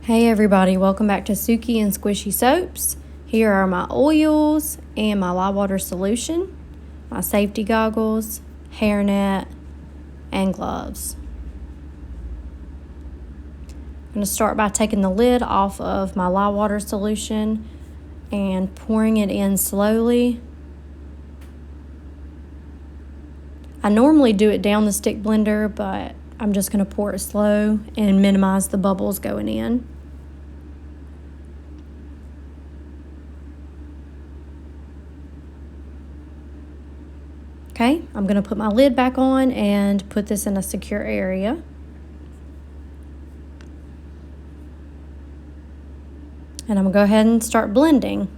Hey everybody, welcome back to Suki and Squishy Soaps. Here are my oils and my lye water solution, my safety goggles, hairnet, and gloves. I'm going to start by taking the lid off of my lye water solution and pouring it in slowly. I normally do it down the stick blender, but I'm just going to pour it slow and minimize the bubbles going in. Okay, I'm going to put my lid back on and put this in a secure area. And I'm going to go ahead and start blending.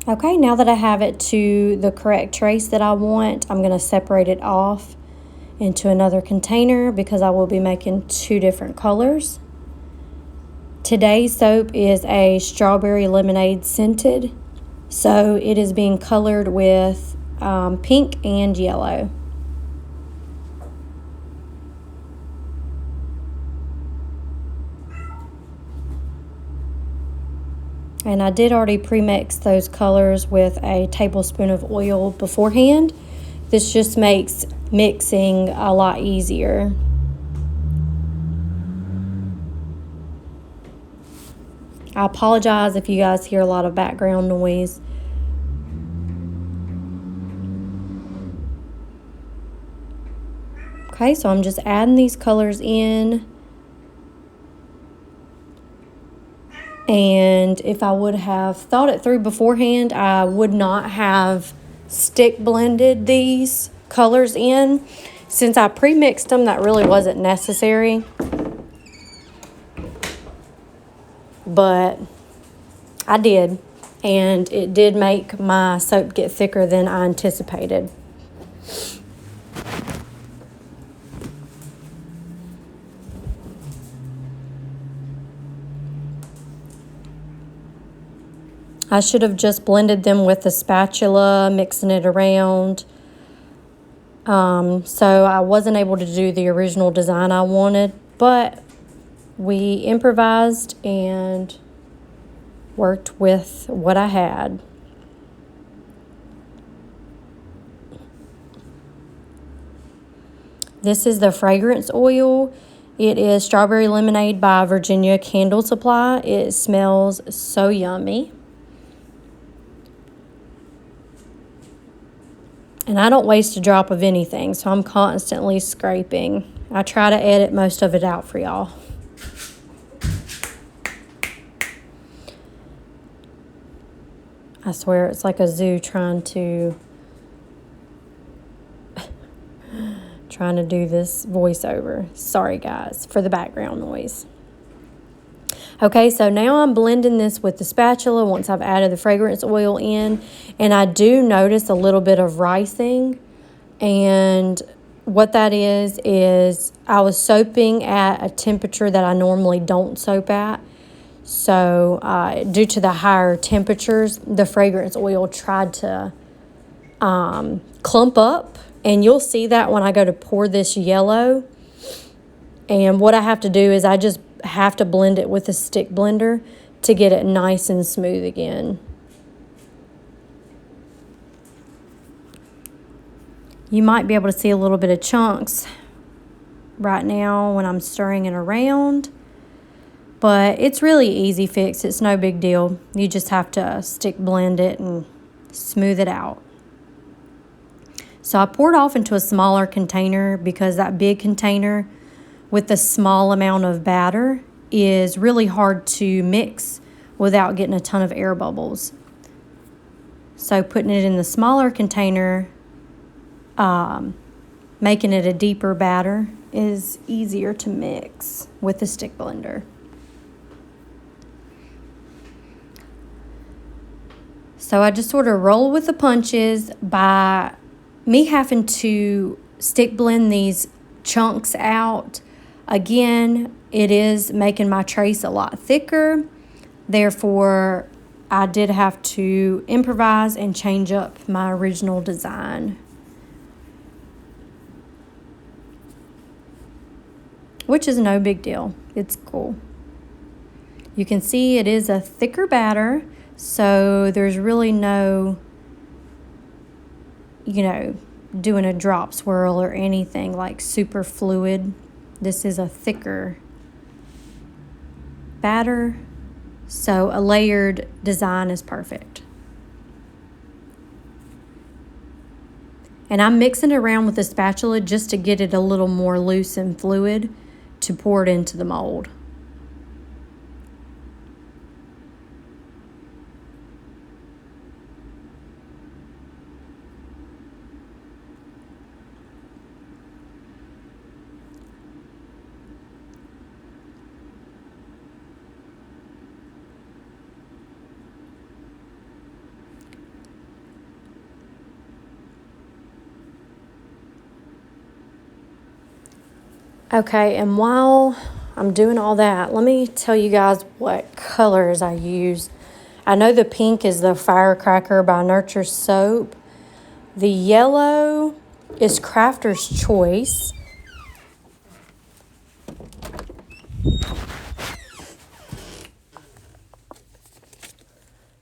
Okay, now that I have it to the correct trace that I want, I'm going to separate it off into another container because I will be making two different colors. Today's soap is a strawberry lemonade scented, so it is being colored with pink and yellow. And I did already pre-mix those colors with a tablespoon of oil beforehand. This just makes mixing a lot easier. I apologize if you guys hear a lot of background noise. Okay, so I'm just adding these colors in. And if I would have thought it through beforehand, I would not have stick blended these colors in. Since I pre-mixed them, that really wasn't necessary. But I did, and it did make my soap get thicker than I anticipated. I should have just blended them with a spatula, mixing it around. So I wasn't able to do the original design I wanted, but we improvised and worked with what I had. This is the fragrance oil. It is Strawberry Lemonade by Virginia Candle Supply. It smells so yummy. And I don't waste a drop of anything, so I'm constantly scraping. I try to edit most of it out for y'all. I swear it's like a zoo trying to do this voiceover. Sorry guys for the background noise. Okay, so now I'm blending this with the spatula once I've added the fragrance oil in, and I do notice a little bit of rising, and what that is I was soaping at a temperature that I normally don't soap at. So due to the higher temperatures, the fragrance oil tried to clump up, and you'll see that when I go to pour this yellow. And what I have to do is I just have to blend it with a stick blender to get it nice and smooth again. You might be able to see a little bit of chunks right now when I'm stirring it around, but it's really easy fix. It's no big deal. You just have to stick blend it and smooth it out. So I poured off into a smaller container because that big container with the small amount of batter, is really hard to mix without getting a ton of air bubbles. So putting it in the smaller container, making it a deeper batter is easier to mix with the stick blender. So I just sort of roll with the punches by me having to stick blend these chunks out. Again, it is making my trace a lot thicker. Therefore, I did have to improvise and change up my original design, which is no big deal. It's cool. You can see it is a thicker batter, so there's really no, doing a drop swirl or anything like super fluid. This is a thicker batter, so a layered design is perfect. And I'm mixing it around with a spatula just to get it a little more loose and fluid to pour it into the mold. Okay, and while I'm doing all that, let me tell you guys what colors I use. I know the pink is the Firecracker by Nurture Soap. The yellow is Crafter's Choice.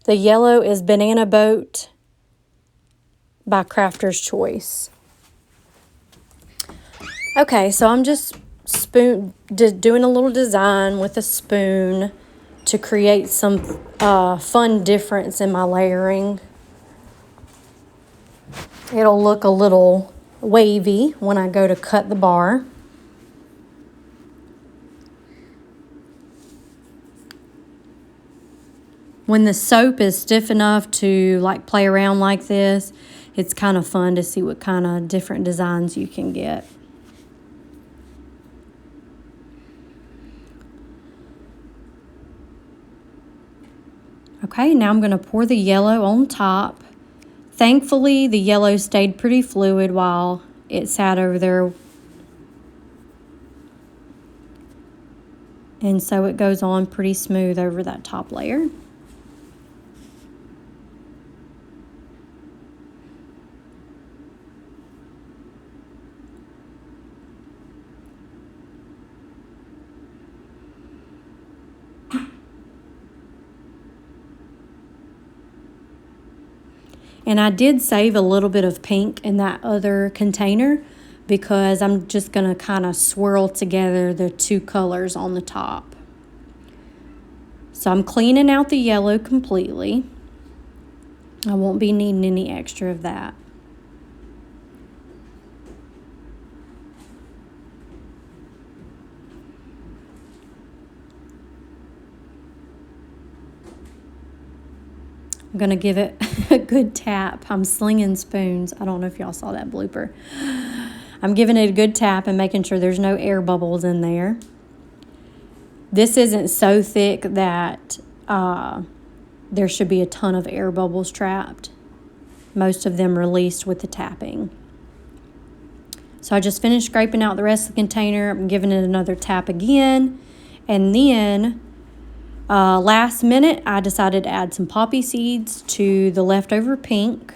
The yellow is Banana Boat by Crafter's Choice. Okay, so I'm just doing a little design with a spoon to create some fun difference in my layering. It'll look a little wavy when I go to cut the bar. When the soap is stiff enough to like play around like this, it's kind of fun to see what kind of different designs you can get. Okay, now I'm going to pour the yellow on top. Thankfully, the yellow stayed pretty fluid while it sat over there. And so it goes on pretty smooth over that top layer. And I did save a little bit of pink in that other container because I'm just going to kind of swirl together the two colors on the top. So I'm cleaning out the yellow completely. I won't be needing any extra of that. I'm going to give it a good tap. I'm slinging spoons. I don't know if y'all saw that blooper. I'm giving it a good tap and making sure there's no air bubbles in there. This isn't so thick that there should be a ton of air bubbles trapped. Most of them released with the tapping. So I just finished scraping out the rest of the container. I'm giving it another tap again. And then last minute, I decided to add some poppy seeds to the leftover pink.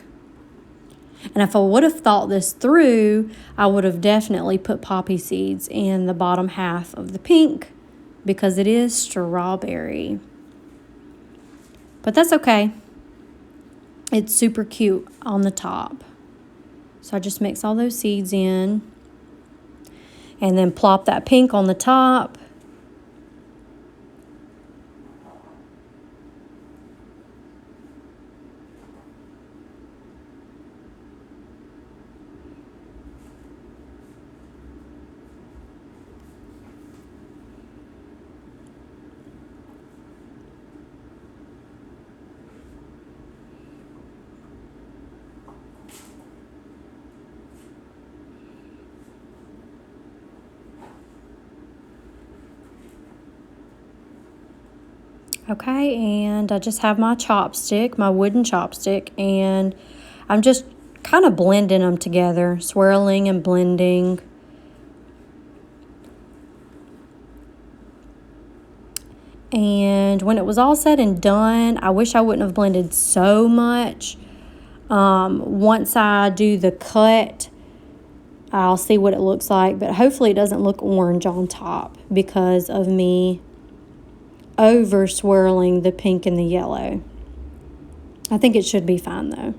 And if I would have thought this through, I would have definitely put poppy seeds in the bottom half of the pink because it is strawberry. But that's okay. It's super cute on the top. So I just mix all those seeds in and then plop that pink on the top. Okay, and I just have my chopstick, my wooden chopstick, and I'm just kind of blending them together, swirling and blending. And when it was all said and done, I wish I wouldn't have blended so much. Once I do the cut, I'll see what it looks like, but hopefully it doesn't look orange on top because of me over swirling the pink and the yellow. I think it should be fine though.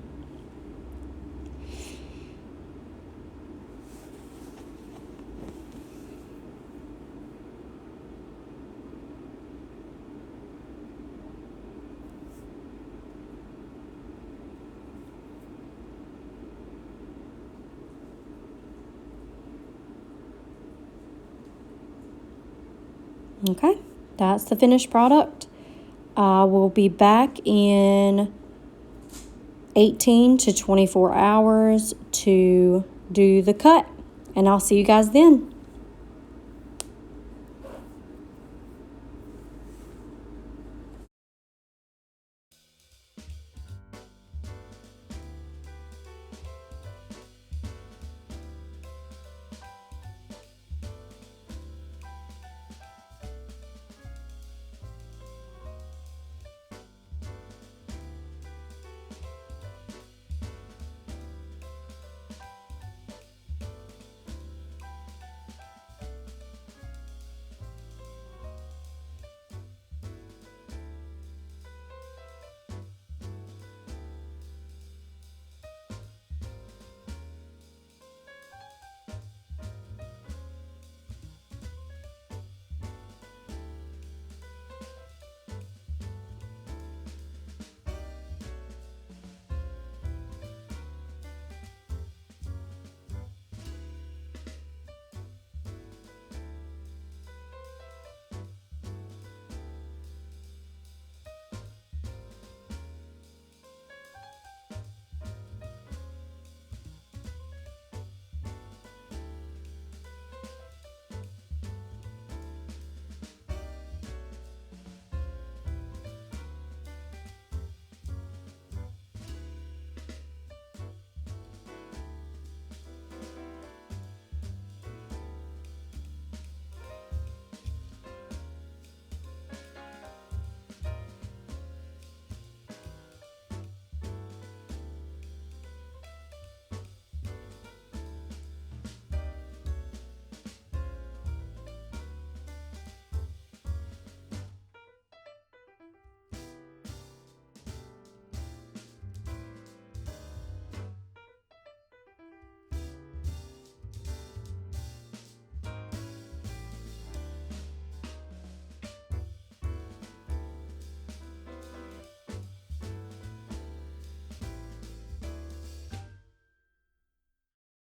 Okay, that's the finished product. I will be back in 18 to 24 hours to do the cut, and I'll see you guys then.